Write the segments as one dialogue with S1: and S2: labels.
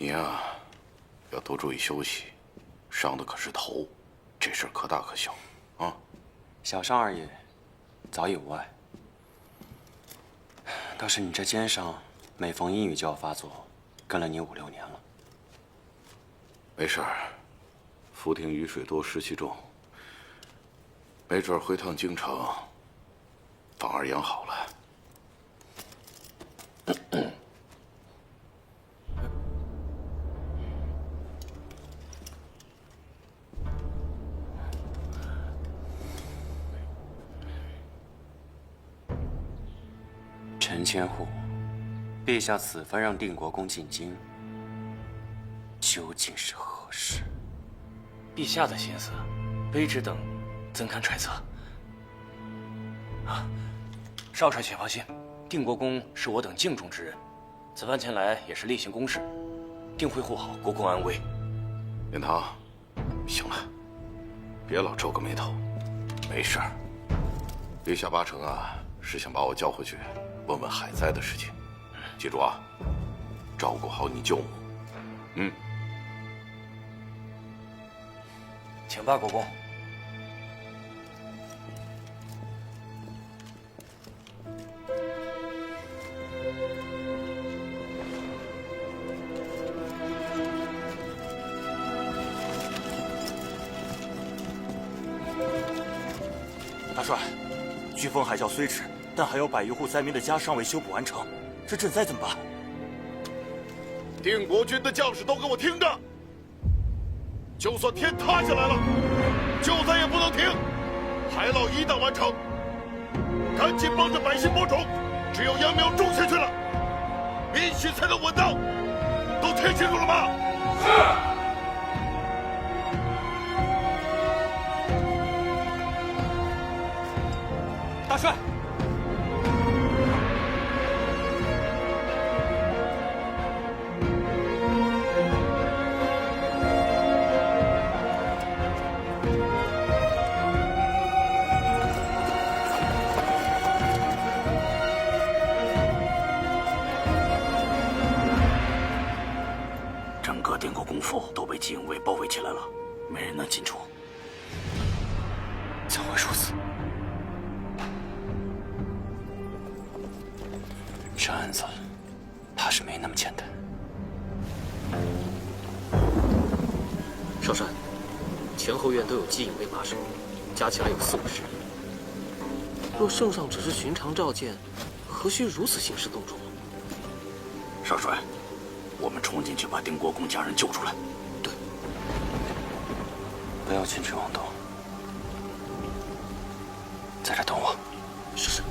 S1: 你呀，要多注意休息，伤的可是头，这事儿可大可小，啊。
S2: 小伤而已，早已无碍。倒是你这肩上，每逢阴雨就要发作，跟了你5、6年了。
S1: 没事儿，浮亭雨水多，湿气重，没准回趟京城，反而养好了。
S2: 陈千户，陛下此番让定国公进京，究竟是何事？
S3: 陛下的心思，卑职等怎敢揣测？啊，少帅请放心，定国公是我等敬重之人，此番前来也是例行公事，定会护好国公安危。
S1: 殿堂，行了，别老皱个眉头，没事儿。陛下八成啊是想把我叫回去，问问海灾的事情。记住啊，照顾好你舅母。
S3: 请吧，国公。
S4: 大帅，飓风海啸虽止，但还有100余户灾民的家尚未修补完成，这赈灾怎么办？
S1: 定国军的将士都给我听着！就算天塌下来了，救灾也不能停。海涝一旦完成，赶紧帮着百姓播种，只有秧苗种下去了，民心才能稳当。都听清楚了吗？是。
S4: 大帅，
S5: 整个定国公府都被禁卫包围起来了，没人能进出。
S2: 怎会如此？这案子怕是没那么简单。
S6: 少帅，前后院都有机引卫把守，加起来有40、50人。若圣上只是寻常召见，何须如此兴师动众？
S5: 少帅，我们冲进去把定国公家人救出来。
S6: 对，
S2: 不要轻举妄动，在这等我。
S6: 是是。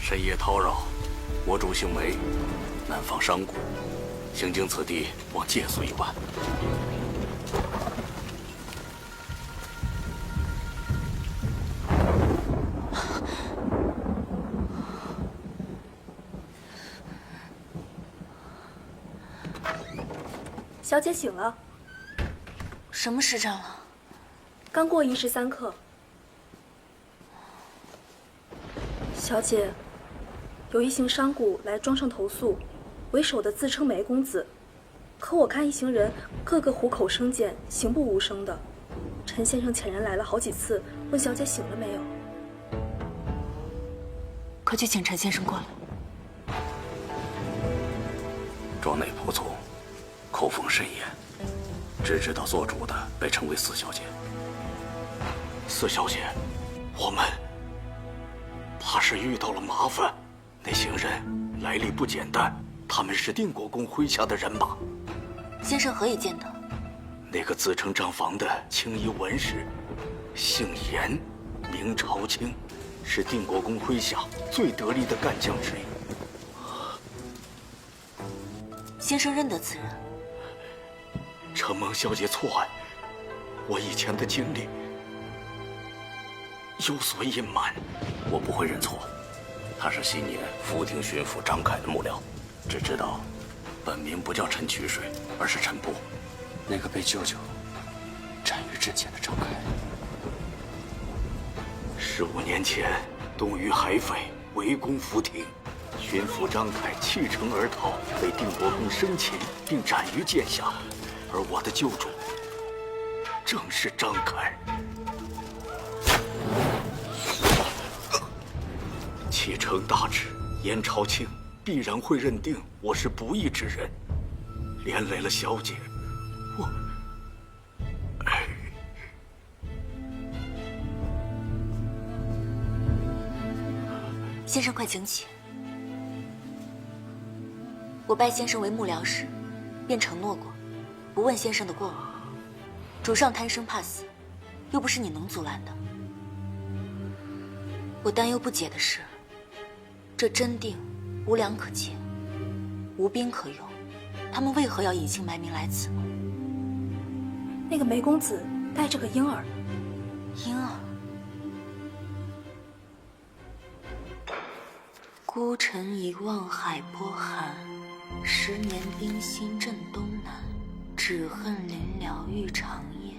S5: 深夜叨扰，我主姓梅，南方商贾，行经此地，望借宿一晚。
S7: 小姐醒了。
S8: 什么时辰了？
S7: 刚过寅时3刻。小姐，有一行商贾来庄上投诉，为首的自称梅公子，可我看一行人个个虎口生剑，行不无声的。陈先生遣人来了好几次，问小姐醒了没有。
S8: 快去请陈先生过来。
S5: 庄内仆从口风甚严，只知道做主的被称为4小姐。4小姐，我们怕是遇到了麻烦。那行人来历不简单，他们是定国公麾下的人马。
S8: 先生何以见得？
S5: 那个自称账房的青衣文士，姓严，名朝清，是定国公麾下最得力的干将之一。
S8: 先生认得此人？
S5: 承蒙小姐错爱，我以前的经历有所隐瞒。我不会认错，他是昔年福亭巡抚张凯的幕僚，只知道本名不叫陈渠水，而是陈波。
S2: 那个被舅舅斩于阵前的张凯。
S5: 15年前，东隅海匪围攻福亭，巡抚张凯弃城而逃，被定国公生擒并斩于剑下。而我的救主正是张凯。启程大旨，严朝清必然会认定我是不义之人，连累了小姐，我……
S8: 先生快请起。我拜先生为幕僚时，便承诺过，不问先生的过往。主上贪生怕死，又不是你能阻拦的。我担忧不解的是，这真定无粮可借，无兵可用，他们为何要隐姓埋名来此呢？
S7: 那个梅公子带着个婴儿。
S8: 婴儿。孤臣一望海波寒，10年冰心震东南。只恨临了欲长夜，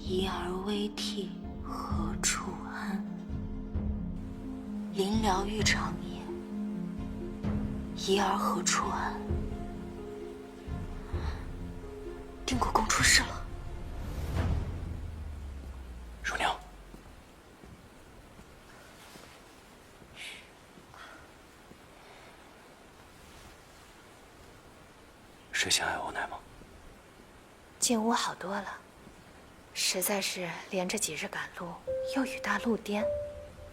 S8: 遗儿危涕何处安？临了欲长夜，遗儿何处安？定国公出事了。
S2: 乳娘，谁陷害欧奶吗？
S9: 进屋好多了，实在是连着几日赶路，又雨大路颠，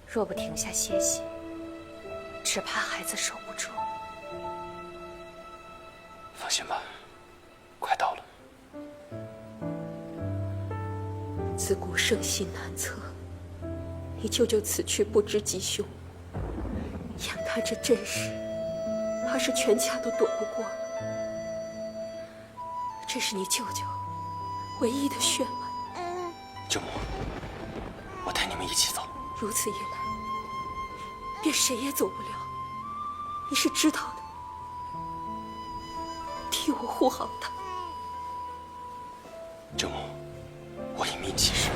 S9: 若不停下歇息，只怕孩子守不住。
S2: 放心吧，快到了。
S9: 自古圣心难测，你舅舅此去不知吉凶，眼看这阵势，怕是全家都躲不过了。这是你舅舅唯一的血脉。
S2: 舅母，我带你们一起走。
S9: 如此一来，便谁也走不了。你是知道的，替我护好他。
S2: 舅母，我一命起誓，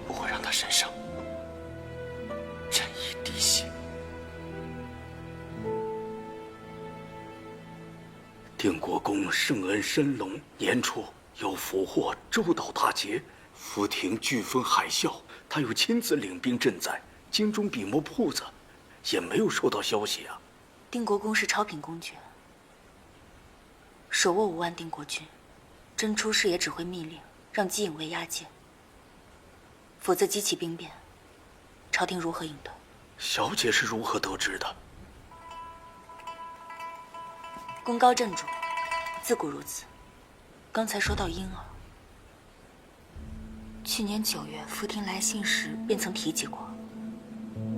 S2: 不会让他身上沾一滴血。
S5: 定国公圣恩深隆，年初又俘获周岛大捷，福亭飓风海啸，他又亲自领兵赈灾，京中笔墨铺子也没有收到消息啊。
S8: 定国公是超品公爵，手握5万定国军，真出事也只会密令让姬颖为押解，否则激起兵变，朝廷如何应对？
S5: 小姐是如何得知的？
S8: 功高震主，自古如此。刚才说到婴儿，去年9月福亭来信时便曾提及过，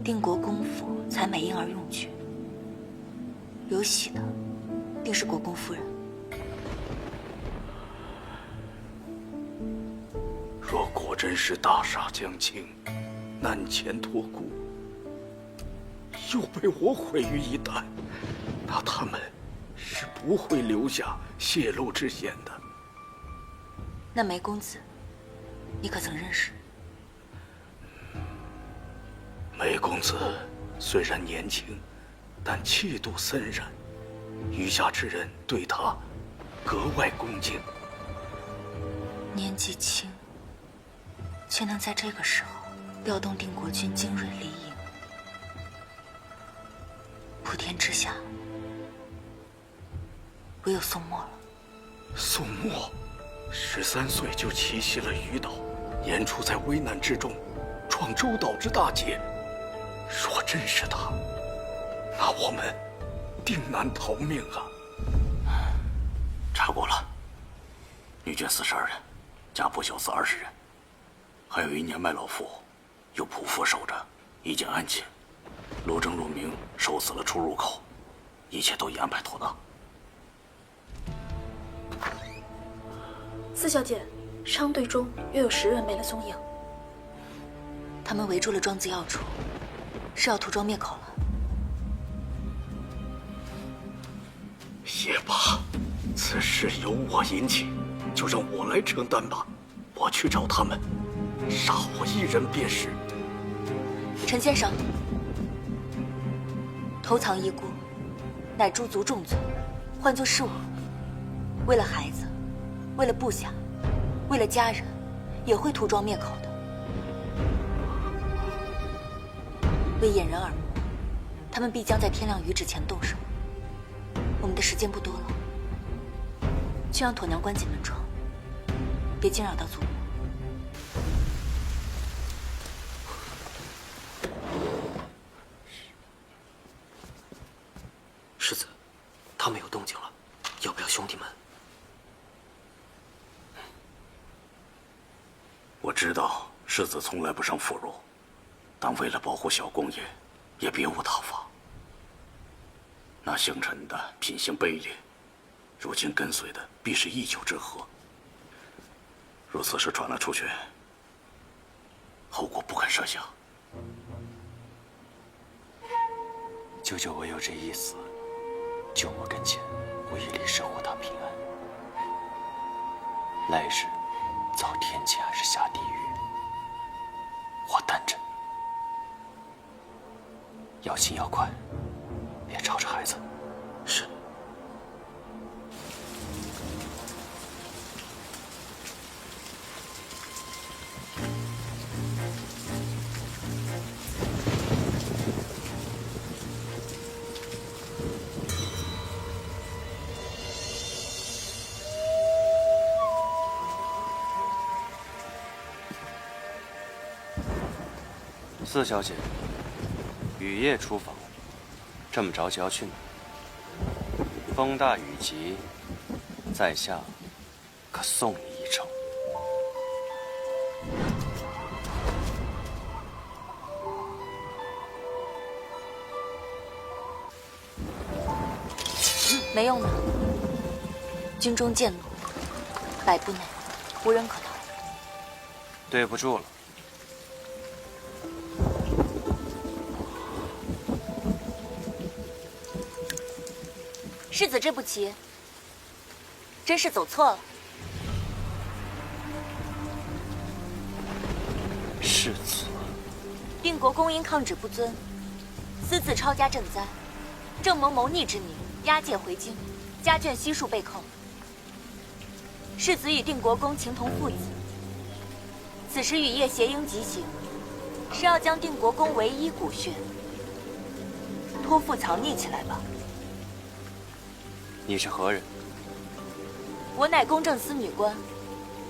S8: 定国公府采买婴儿用具，有喜的定是国公夫人。
S5: 若果真是大厦将倾，难前托孤，又被我毁于一旦，那他们是不会留下泄露之嫌的。
S8: 那梅公子，你可曾认识？
S5: 梅公子虽然年轻，但气度森然，余下之人对他格外恭敬。
S8: 年纪轻，却能在这个时候调动定国军精锐离营，普天之下，唯有宋墨了。
S5: 宋墨13岁就奇袭了鱼岛，年初在危难之中创周岛之大捷。若真是他，那我们定难逃命啊！
S4: 查过了，女眷42人，家仆小厮20人，还有一年迈老妇，有仆妇守着，已经安寝。陆正、陆明守死了出入口，一切都已安排妥当。
S7: 四小姐，商队中约有10人没了踪影。
S8: 他们围住了庄子要处，是要涂庄灭口了。
S5: 也罢，此事由我引起，就让我来承担吧。我去找他们，杀我一人便是。
S8: 陈先生，偷藏遗孤，乃诛族重罪，换作是我，为了孩子，为了部下，为了家人，也会涂庄灭口的。为掩人耳目，他们必将在天亮余之前动手。我们的时间不多了，去让妥娘关紧门窗，别惊扰到祖母。
S6: 世子，他们有动静了，要不要兄弟们？
S4: 我知道世子从来不胜负弱，但为了保护小公爷，也别无他法。那姓陈的品行卑劣，如今跟随的必是一丘之貉。若此事传了出去，后果不堪设想。
S2: 舅舅唯有这一死，救我跟前，我一力守护他平安。来世遭天谴还是下地狱，我担着。要勤要快，别吵着孩子。
S6: 是。
S2: 四小姐，雨夜出访，这么着急要去哪？风大雨急，在下可送你一程。
S8: 没用的，军中渐落，百步内无人可逃。
S2: 对不住了。
S8: 世子这步棋，真是走错了。
S2: 世子，
S8: 定国公因抗旨不遵，私自抄家赈灾，正蒙谋逆之名押解回京，家眷悉数被扣。世子与定国公情同父子，此时雨夜携鹰急行，是要将定国公唯一骨血托付藏匿起来吧？
S2: 你是何人？
S8: 我乃公正司女官，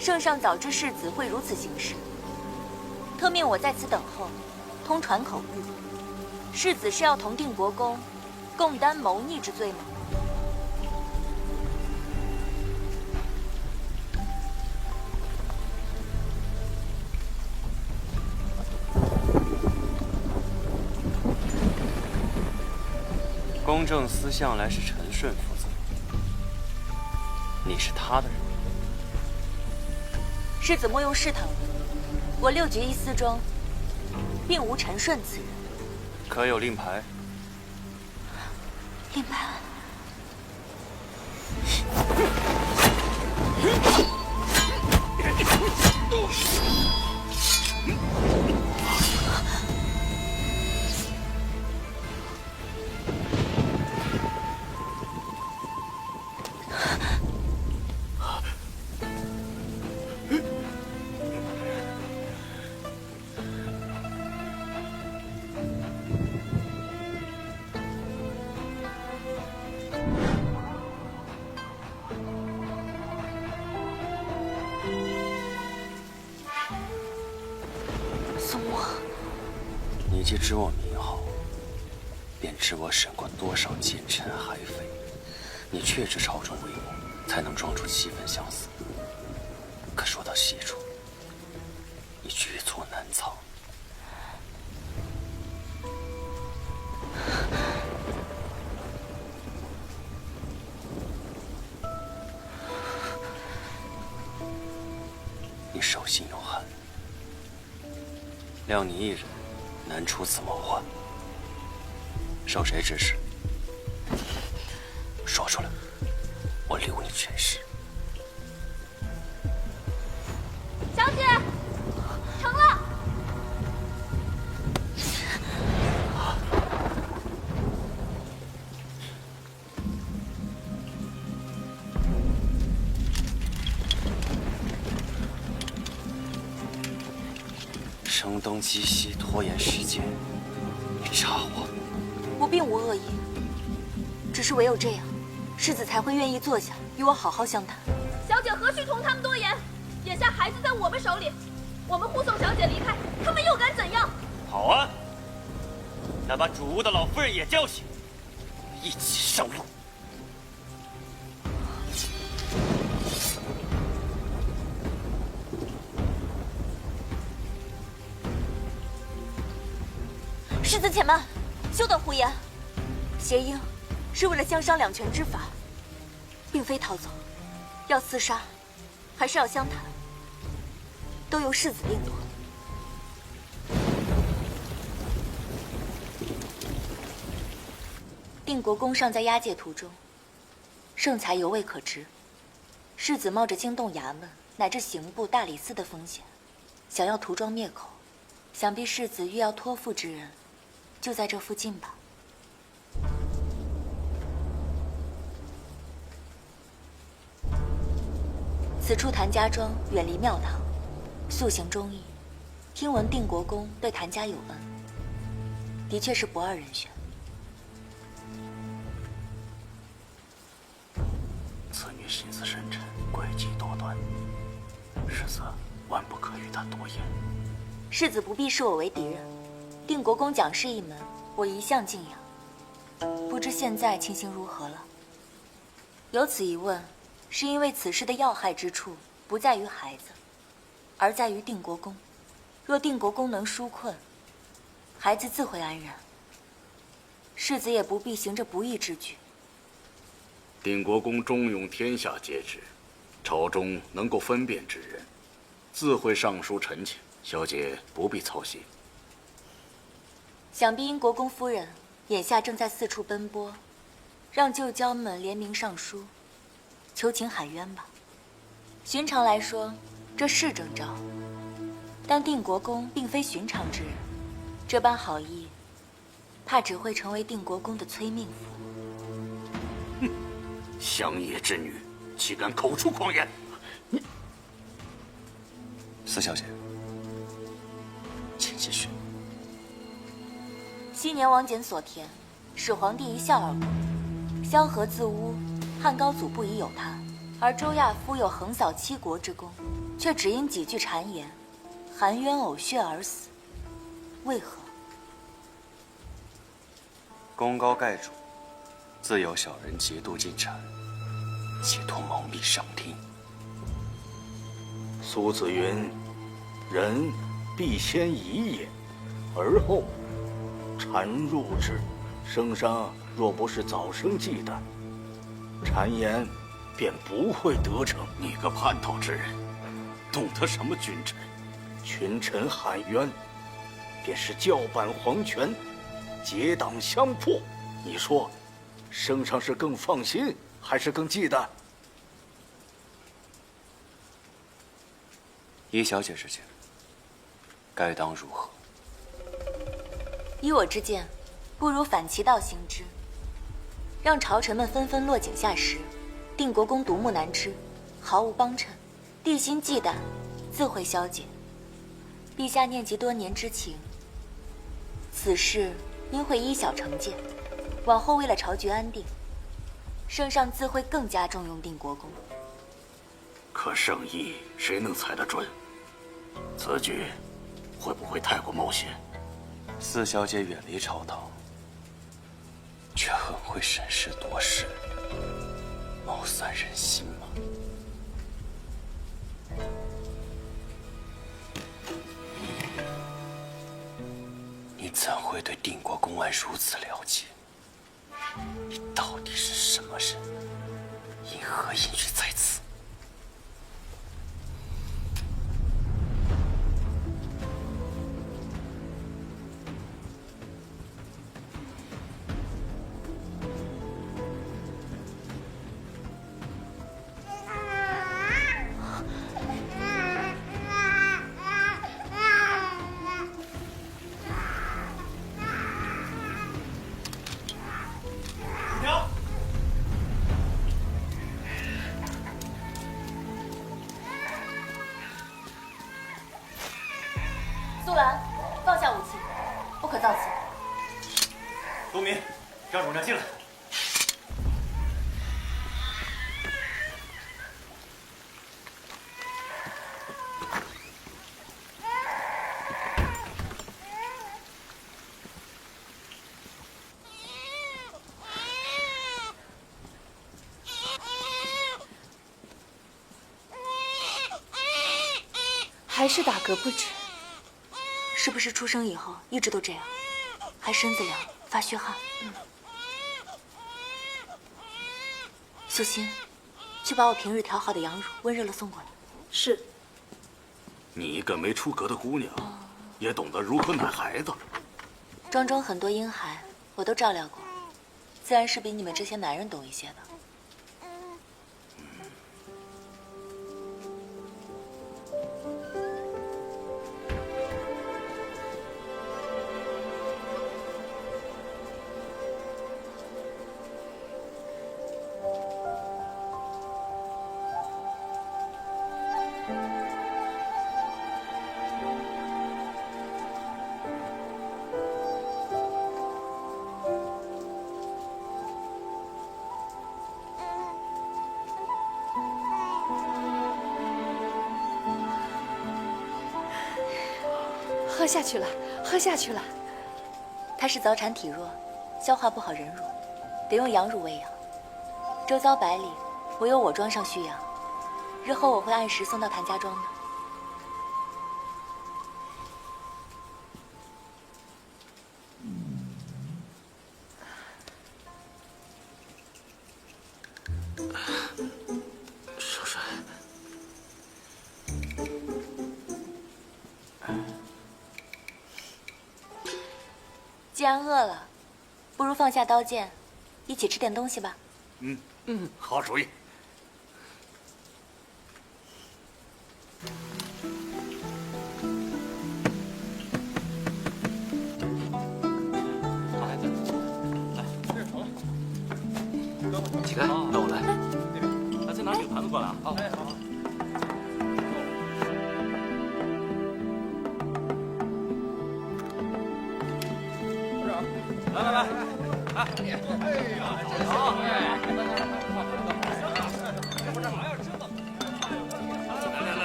S8: 圣上早知世子会如此行事，特命我在此等候，通传口谕。世子是要同定国公共担谋逆之罪吗？
S2: 公正司向来是陈顺负责，你是他的人。
S8: 世子莫用试探我，我6局1司中，并无陈顺此人。
S2: 可有令牌？
S8: 令牌。
S2: 你既知我名号，便知我审过多少奸臣海匪。你确知朝中威猛，才能装出7分相似。可说到细处，你局促难操。你手心有汗，谅你一人难除此谋患。受谁指使？说出来，我留你全尸。
S9: 小姐，成了。
S2: 声东击西，拖延时间，你查我？
S8: 我并无恶意，只是唯有这样，世子才会愿意坐下与我好好相谈。
S7: 小姐何须同他们多言？眼下孩子在我们手里，我们护送小姐离开，他们又敢怎样？
S2: 好啊，那把主屋的老夫人也叫醒，我们一起上路。
S8: 世子且慢，休得胡言。协英是为了相商两全之法，并非逃走。要厮杀，还是要相谈，都由世子定夺。定国公尚在押解途中，圣才犹未可知。世子冒着惊动衙门乃至刑部大理寺的风险，想要涂庄灭口，想必世子欲要托付之人，就在这附近吧。此处谭家庄远离庙堂，素行忠义。听闻定国公对谭家有恩，的确是不二人选。
S4: 此女心思深沉，诡计多端，世子万不可与她多言。
S8: 世子不必视我为敌人，定国公讲师一门，我一向敬仰。不知现在情形如何了？有此一问，是因为此事的要害之处不在于孩子，而在于定国公。若定国公能纾困，孩子自会安然。世子也不必行这不义之举。
S4: 定国公忠勇，天下皆知，朝中能够分辨之人，自会上书陈情。小姐不必操心。
S8: 想必因国公夫人眼下正在四处奔波，让旧交们联名上书，求情喊冤吧。寻常来说，这是征兆，但定国公并非寻常之人，这般好意，怕只会成为定国公的催命符。
S4: 哼，乡野之女，岂敢口出狂言！
S2: 四小姐，请继续。
S8: 昔年王翦所填，始皇帝一笑而过。萧何自污，汉高祖不疑有他，而周亚夫有横扫七国之功，却只因几句谗言，含冤呕血而死。为何？
S2: 功高盖主，自有小人劫度进谗，企图蒙蔽上听。
S5: 苏子云：“人必先疑也，而后谗入之。圣上若不是早生忌惮，谗言便不会得逞。
S4: 你个叛逃之人，懂得什么君臣？
S5: 群臣喊冤，便是叫板皇权，结党相迫。你说，圣上是更放心，还是更忌惮？”
S2: 依小姐之见，该当如何？
S8: 依我之见，不如反其道行之，让朝臣们纷纷落井下石，定国公独木难支，毫无帮衬，地心忌惮，自会消解。陛下念及多年之情，此事应会依小惩戒。往后为了朝局安定，圣上自会更加重用定国公。
S4: 可圣意谁能猜得准？此举会不会太过冒险？
S2: 四小姐远离朝堂，却很会审时度势，谋算人心吗？你怎会对定国公案如此了解？你到底是什么人？因何隐居在此？
S8: 苏兰，放下武器，不可造次。
S3: 东明，让主娘进来。
S9: 还是打嗝不止。
S8: 是不是出生以后一直都这样？还身子凉，发虚汗？素心，去把我平日调好的羊乳温热了送过来。
S7: 是。
S4: 你一个没出阁的姑娘，也懂得如何奶孩子。
S8: 庄中很多婴孩，我都照料过，自然是比你们这些男人懂一些的。
S9: 喝下去了，喝下去了。
S8: 他是早产体弱，消化不好忍乳，得用羊乳喂养。周遭百里，唯有我庄上蓄养。日后我会按时送到谭家庄的。
S6: 少帅。
S8: 既然饿了，不如放下刀剑，一起吃点东西吧。
S4: 好主意。
S6: 乞丐，让我来。
S3: 再拿几个盘子过来啊！好。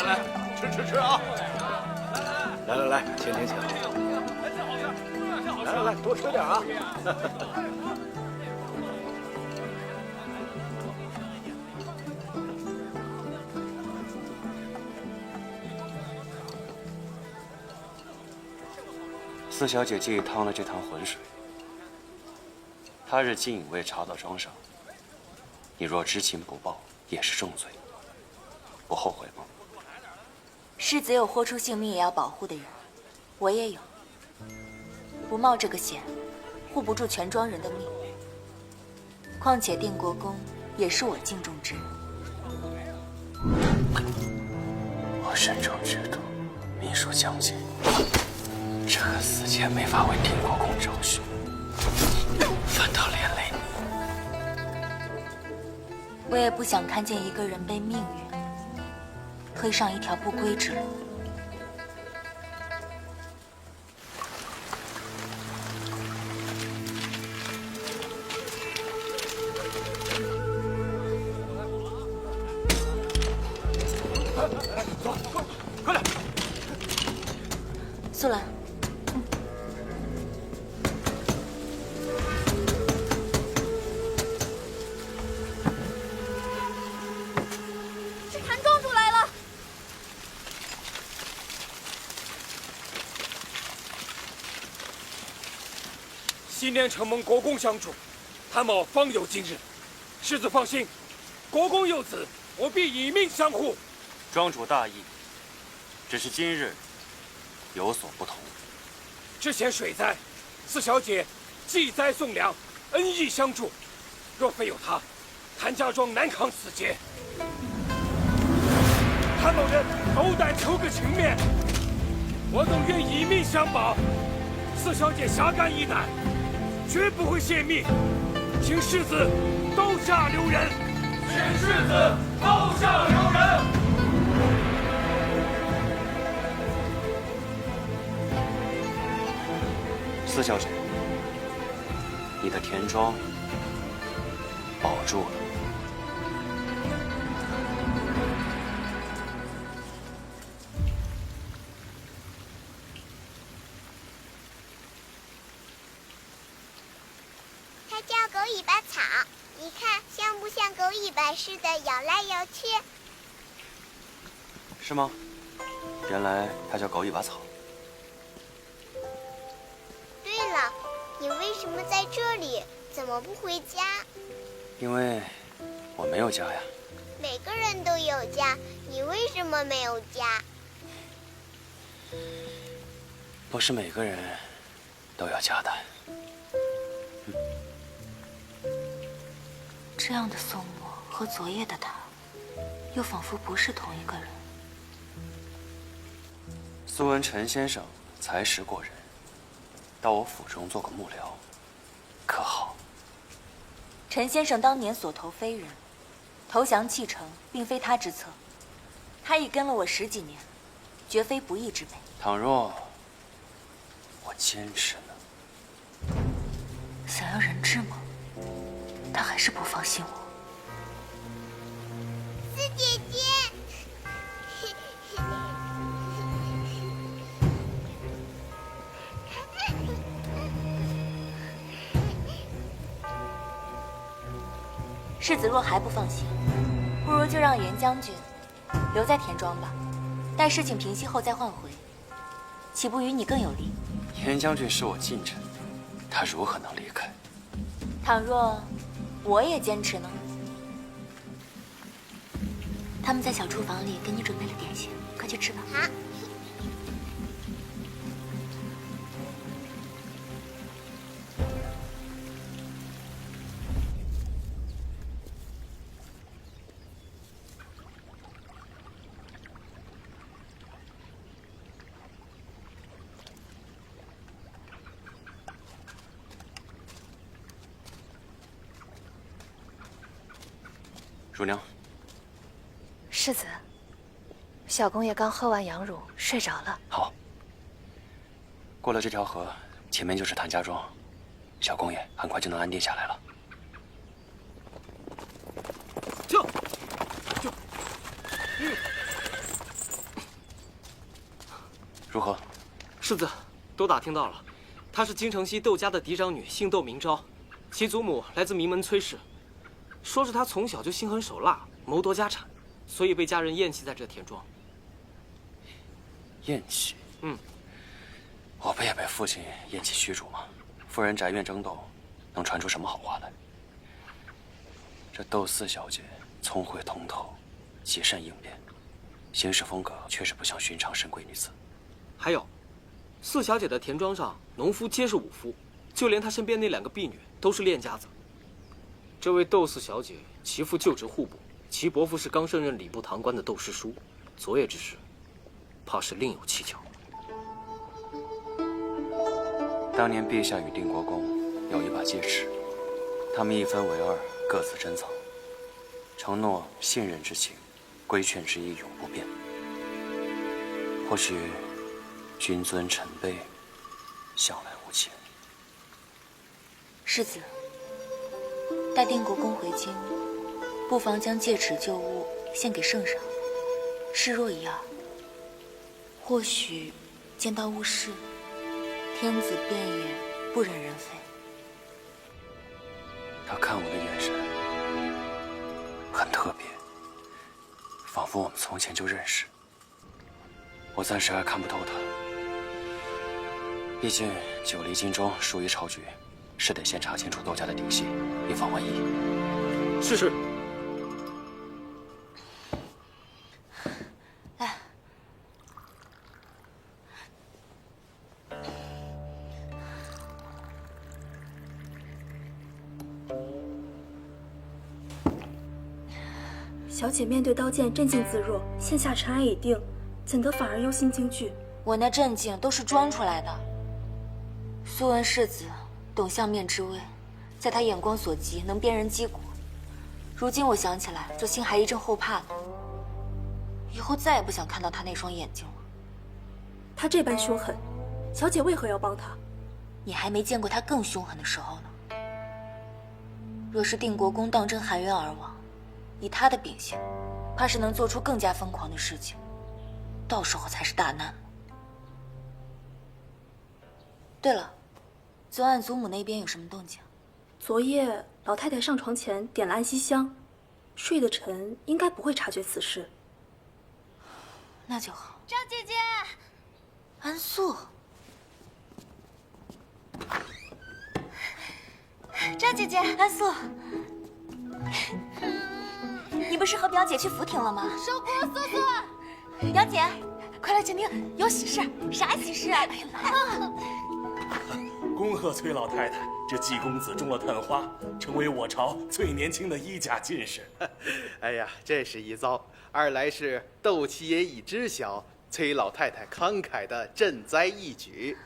S3: 来，吃啊！
S5: 来，请。来，多吃点啊！
S2: 四小姐借趟了这趟浑水，他日金隐卫查到庄上，你若知情不报，也是重罪，不后悔吗？
S8: 世子有豁出性命也要保护的人，我也有。不冒这个险，护不住全庄人的命。况且定国公也是我敬重之人。
S2: 我慎重知道，秘书将军，这个死前没法为定国公着想，反倒连累你。
S8: 我也不想看见一个人被命运推上一条不归之路。
S5: 快点！
S8: 苏兰，
S10: 今年承蒙国公相助，谭某方有今日。世子放心，国公有子，我必以命相护。
S2: 庄主大义，只是今日有所不同。
S10: 之前水灾，四小姐济灾送粮，恩义相助。若非有她，谭家庄难扛此劫。谭某人斗胆求个情面，我等愿以命相保。四小姐侠肝义胆，绝不会泄密，请世子刀下留人。请世子刀下留人。
S2: 四小姐，你的田庄保住了。
S11: 它叫狗尾巴草，你看像不像狗尾巴似的摇来摇去？
S2: 是吗？原来它叫狗尾巴草。
S11: 对了，你为什么在这里？怎么不回家？
S2: 因为我没有家呀。
S11: 每个人都有家，你为什么没有家？
S2: 不是每个人都有家的。
S8: 这样的宋墨和昨夜的他，又仿佛不是同一个人。
S2: 素闻陈先生才识过人，到我府中做个幕僚，可好？
S8: 陈先生当年所投非人，投降弃城，并非他之策。他已跟了我10几年，绝非不义之辈。
S2: 倘若我坚持呢？
S8: 想要人质吗？他还是不放心我。
S11: 四姐姐，
S8: 世子若还不放心，不如就让严将军留在田庄吧，待事情平息后再换回，岂不与你更有利？
S2: 严将军是我近臣，他如何能离开？
S8: 倘若我也坚持呢？他们在小厨房里给你准备了点心，快去吃吧。
S11: 好。
S2: 乳娘，
S9: 世子，小公爷刚喝完羊乳，睡着了。
S2: 好，过了这条河，前面就是谭家庄，小公爷很快就能安定下来了。如何？
S6: 世子，都打听到了，她是京城西窦家的嫡长女，姓窦名昭，其祖母来自名门崔氏。说是她从小就心狠手辣，谋夺家产，所以被家人厌弃在这田庄。
S2: 厌弃？我不也被父亲厌弃驱逐吗？夫人宅院争斗，能传出什么好话来？这窦四小姐聪慧通透，极善应变，行事风格确实不像寻常深贵女子。
S6: 还有，四小姐的田庄上，农夫皆是武夫，就连她身边那2个婢女都是练家子。这位窦四小姐，其父就职户部，其伯父是刚升任礼部堂官的窦师叔。昨夜之事，怕是另有蹊跷。
S2: 当年陛下与定国公有一把戒尺，他们一分为2，各自珍藏，承诺信任之情，规劝之意永不变。或许君尊臣卑，向来无前。
S8: 世子，待定国公回京，不妨将戒尺旧物献给圣上，示弱一二。或许见到物事，天子便也不忍人非。
S2: 他看我的眼神很特别，仿佛我们从前就认识。我暂时还看不透他，毕竟久离京中，疏于朝局，是得先查清楚窦家的底细，以防万一。
S6: 是。
S8: 来，
S7: 小姐面对刀剑镇静自若，线下尘埃已定，怎得反而忧心惊惧？
S8: 我那镇静都是装出来的。苏文世子懂相面之微，在他眼光所及，能辨人击骨。如今我想起来，就心还一阵后怕呢。以后再也不想看到他那双眼睛了。
S7: 他这般凶狠，小姐为何要帮他？
S8: 你还没见过他更凶狠的时候呢。若是定国公当真含冤而亡，以他的秉性，怕是能做出更加疯狂的事情，到时候才是大难了。对了，昨晚祖母那边有什么动静？
S7: 昨夜老太太上床前点了安息香，睡得沉，应该不会察觉此事。
S8: 那就好。
S11: 赵姐姐，
S8: 安素，
S11: 赵姐姐，
S8: 安素，你不是和表姐去福亭了吗？
S11: 收姑素素，
S8: 表姐，快来见面，有喜事。啥喜事啊？
S10: 恭贺崔老太太，这季公子中了探花，成为我朝最年轻的1甲进士。
S12: 哎呀，这是一遭，二来是窦七爷已知晓崔老太太慷慨的赈灾义举，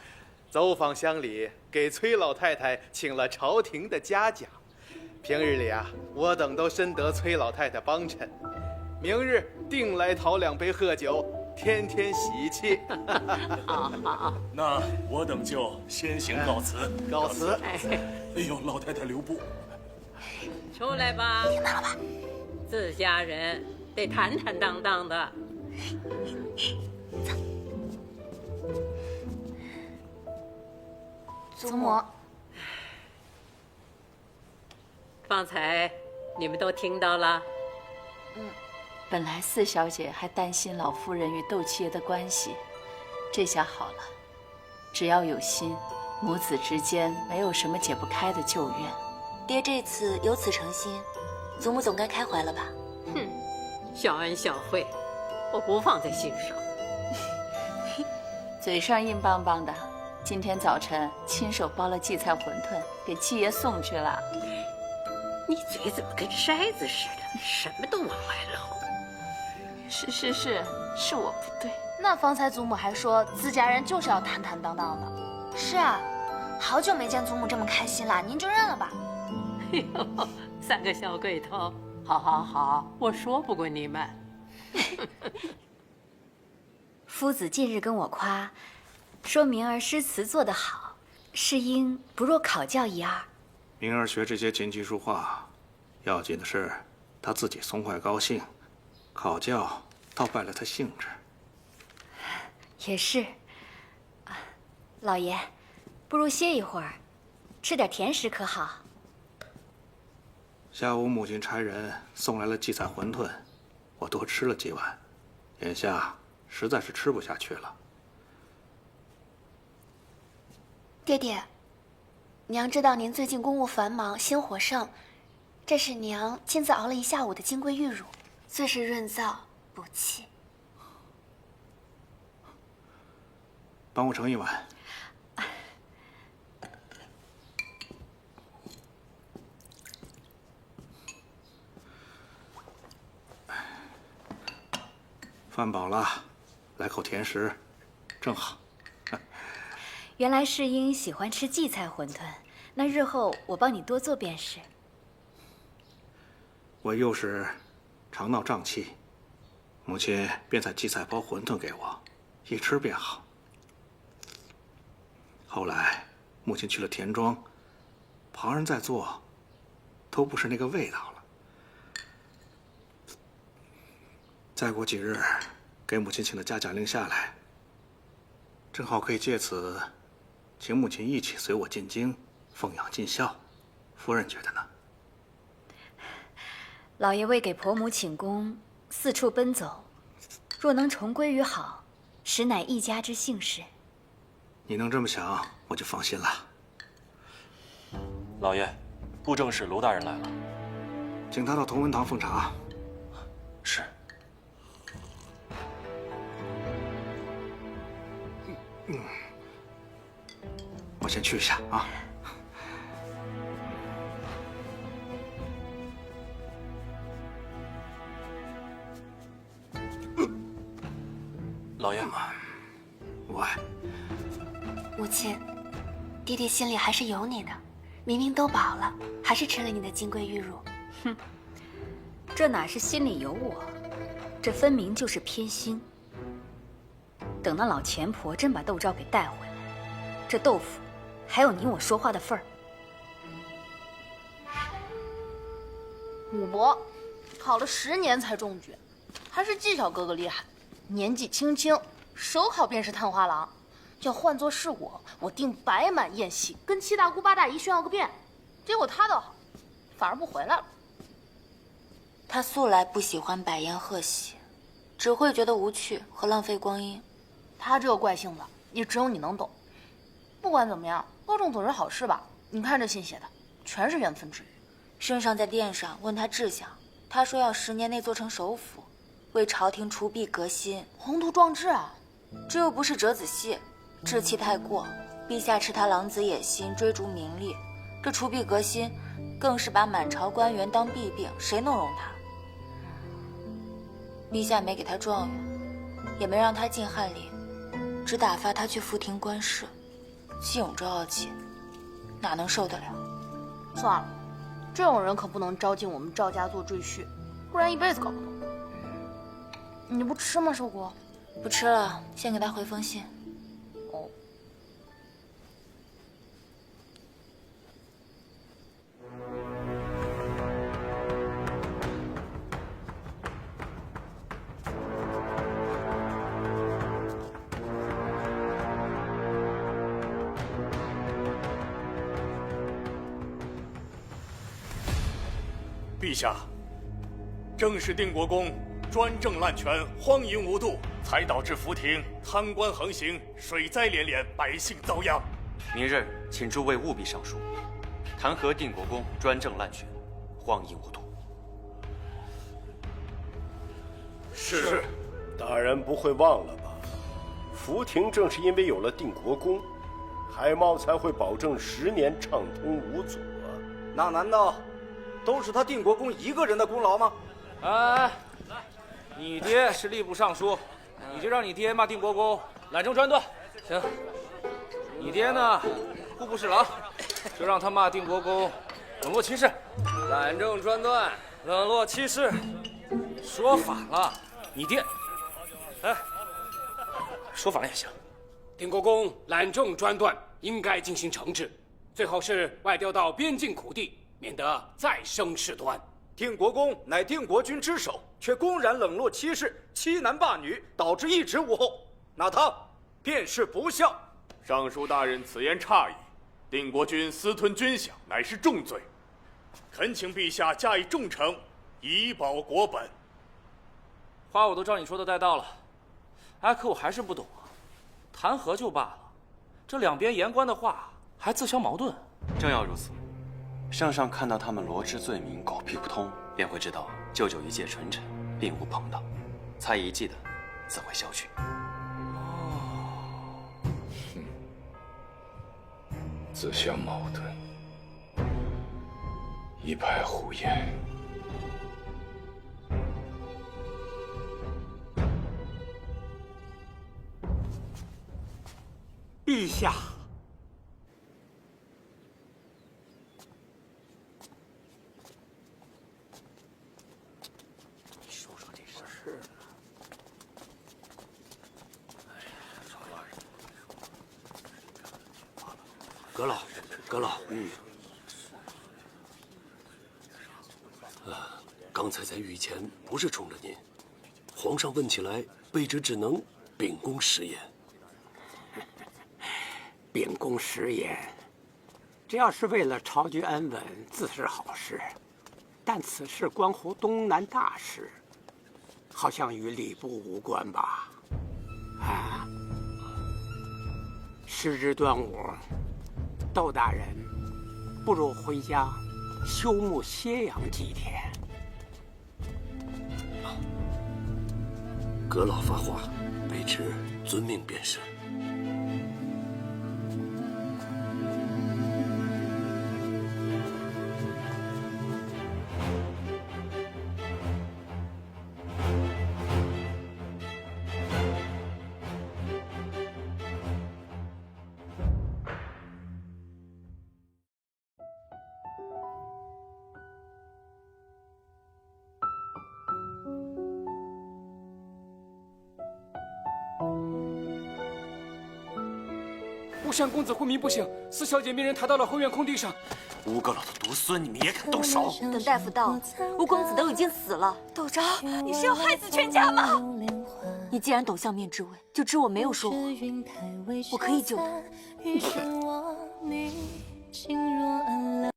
S12: 走访乡里，给崔老太太请了朝廷的嘉奖。平日里啊，我等都深得崔老太太帮衬，明日定来讨2杯贺酒，天天喜气。
S10: 好，那我等就先行告辞。
S12: 告辞。
S10: 哎呦，老太太留步。
S13: 出来吧，
S8: 听到了吧？
S13: 自家人得坦坦荡荡的。
S8: 祖母，
S13: 方才你们都听到了。
S14: 本来四小姐还担心老夫人与窦七爷的关系，这下好了，只要有心，母子之间没有什么解不开的旧怨。
S8: 爹这次有此诚心，祖母总该开怀了吧？
S13: 哼，小恩小惠，我不放在心上。
S14: 嘴上硬邦邦的，今天早晨亲手包了荠菜馄饨给七爷送去了。
S13: 你嘴怎么跟筛子似的，什么都往外漏？
S14: 是我不对。
S15: 那方才祖母还说自家人就是要坦坦荡荡的。是啊，好久没见祖母这么开心了，您就认了吧。
S13: 哎呦，3个小鬼头，好，我说不过你们。
S15: 夫子近日跟我夸，说明儿诗词做得好，是因不若考教一二。
S4: 明儿学这些琴棋书画，要紧的是他自己松怀高兴，考教倒败了他兴致。
S15: 也是。老爷，不如歇一会儿，吃点甜食可好？
S4: 下午母亲差人送来了荠菜馄饨，我多吃了几碗，眼下实在是吃不下去了。
S15: 爹爹，娘知道您最近公务繁忙，心火盛，这是娘亲自熬了1下午的金匮玉乳，最是润燥补气。
S4: 帮我盛一碗。饭饱了，来口甜食，正好。
S15: 原来世英喜欢吃荠菜馄饨，那日后我帮你多做便是。
S4: 我幼时常闹胀气，母亲便采荠菜包馄饨给我，一吃便好。后来母亲去了田庄，旁人在做，都不是那个味道了。再过几日，给母亲请的嘉奖令下来，正好可以借此请母亲一起随我进京，奉养尽孝。夫人觉得呢？
S15: 老爷为给婆母请功，四处奔走，若能重归于好，实乃一家之幸事。
S4: 你能这么想，我就放心了。
S3: 老爷，布政使卢大人来了，
S16: 请他到同文堂奉茶。
S3: 是。
S16: 我先去一下啊。
S3: 老爷，
S16: 喂，
S15: 母亲，爹爹心里还是有你的，明明都饱了，还是吃了你的金龟玉乳。
S17: 哼，这哪是心里有我，这分明就是偏心。等那老钱婆真把窦昭给带回来，这豆腐还有你我说话的份儿。
S18: 武伯考了10年才中举，还是纪晓哥哥厉害。年纪轻轻，首考便是探花郎。要换作是我，我定摆满宴席，跟7大姑8大姨炫耀个遍。结果他倒好，反而不回来了。
S8: 他素来不喜欢摆宴贺喜，只会觉得无趣和浪费光阴。
S18: 他这个怪性子，也只有你能懂。不管怎么样，高中总是好事吧？你看这信写的，全是缘分之语。
S8: 圣上在殿上问他志向，他说要10年内做成首辅，为朝廷除弊革新，
S18: 宏图壮志啊！
S8: 这又不是折子戏，志气太过。陛下吃他狼子野心，追逐名利，这除弊革新，更是把满朝官员当弊病，谁能容他？陛下没给他状元，也没让他进翰林，只打发他去福亭官事，既有这傲气，哪能受得了？
S18: 算了，这种人可不能招进我们赵家做赘婿，不然一辈子搞不懂。你不吃吗，寿国？
S8: 不吃了，先给他回封信。
S18: 哦。
S10: 陛下，正是定国公专政滥权、荒淫无度，才导致福亭贪官横行、水灾连连，百姓遭殃。
S3: 明日请诸位务必上书，弹劾定国公专政滥权、荒淫无度。
S19: 是，大人不会忘了吧？福亭正是因为有了定国公，海茂才会保证10年畅通无阻啊。
S12: 那难道都是他定国公一个人的功劳吗？
S6: 哎，你爹是吏部尚书，你就让你爹骂定国公懒政专断。行，你爹呢，户部侍郎，就让他骂定国公冷落歧视。
S20: 懒政专断，
S6: 冷落歧视，说反了。你爹，哎，说反了也行。
S10: 定国公懒政专断，应该进行惩治，最好是外调到边境苦地，免得再生事端。
S12: 定国公乃定国君之首，却公然冷落妻室，欺男霸女，导致一直无后，那他便是不孝。
S10: 尚书大人此言差矣，定国君私吞军饷，乃是重罪，恳请陛下加以重惩，以保国本。
S6: 话我都照你说的带到了，哎，可我还是不懂啊，弹劾就罢了，这两边言官的话还自相矛盾。
S2: 正要如此，圣上看到他们罗织罪名，狗屁不通，便会知道舅舅一介纯臣，并无朋党，猜疑忌的自会消去。
S21: 自相矛盾，一派胡言。
S22: 陛下，
S6: 说说这事儿。
S21: 阁老，阁老，刚才在御前不是冲着您，皇上问起来，卑职只能秉公实言。
S22: 秉公实言，只要是为了朝局安稳，自是好事。但此事关乎东南大事，好像与礼部无关吧？啊！时值端午，窦大人不如回家休沐歇养几天。
S21: 阁老发话，卑职遵命便是。
S6: 吴山公子昏迷不醒，四小姐命人抬到了后院空地上。
S2: 吴阁老的独孙，你们也敢动手？
S15: 等大夫到，吴公子都已经死了。窦昭，你是要害死全家吗？你既然懂相面之味，就知我没有说谎，我可以救他。